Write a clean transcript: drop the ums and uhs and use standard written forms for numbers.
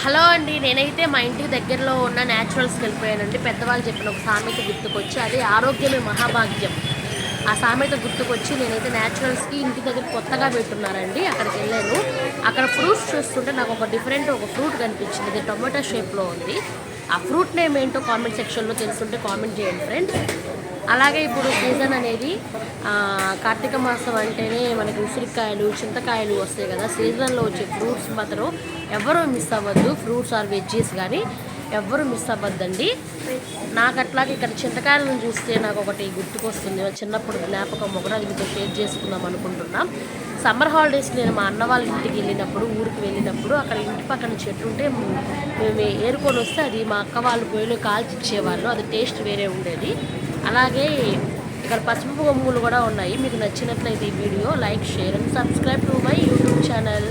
Hello అండి. నేనైతే మా ఇంటికి దగ్గరలో ఉన్న న్యాచురల్స్‌కి వెళ్ళిపోయానండి. పెద్దవాళ్ళు చెప్పిన ఒక సామెత గుర్తుకొచ్చి, అది ఆరోగ్యమే మహాభాగ్యం. ఆ సామెత గుర్తుకొచ్చి నేనైతే న్యాచురల్స్‌కి ఇంటి దగ్గర కొత్తగా పెట్టున్నారండి. అక్కడికెళ్ళాను. అక్కడ ఫ్రూట్స్ చూస్తుంటే నాకు ఒక ఫ్రూట్ కనిపించింది. అది టొమాటో షేప్‌లో ఉంది. ఆ ఫ్రూట్ నేమ్ ఏంటో కామెంట్ సెక్షన్‌లో తెలుసుంటే కామెంట్ చేయండి ఫ్రెండ్స్. అలాగే ఇప్పుడు సీజన్ అనేది కార్తీక మాసం అంటేనే మనకి ఉసిరికాయలు, చింతకాయలు వస్తాయి కదా! సీజన్‌లో వచ్చే ఫ్రూట్స్ మాత్రం ఎవ్వరూ మిస్ అవ్వద్దు. ఫ్రూట్స్ ఆర్ వెజ్జీస్ గానీ ఎవ్వరూ మిస్ అవ్వద్దండి. నాకు అట్లాగే ఇక్కడ చింతకాయలను చూస్తే నాకొకటి గుర్తుకొస్తుంది. చిన్నప్పుడు జ్ఞాపకం ఒకటి, అది మీతో షేర్ చేసుకుందాం అనుకుంటున్నాం. సమ్మర్ హాలిడేస్‌కి నేను మా అన్న వాళ్ళ ఇంటికి వెళ్ళినప్పుడు, ఊరికి వెళ్ళినప్పుడు అక్కడ ఇంటి పక్కన చెట్టు ఉంటే మేము ఏరుకొని వస్తే అది మా అక్క వాళ్ళు పొయ్యిలో కాల్చి ఇచ్చేవాళ్ళు. అది టేస్ట్ వేరే ఉండేది. అలాగే ఇక్కడ పసుపు కొమ్ములు కూడా ఉన్నాయి. మీకు నచ్చినట్లయితే ఈ video like, share and subscribe to my YouTube channel.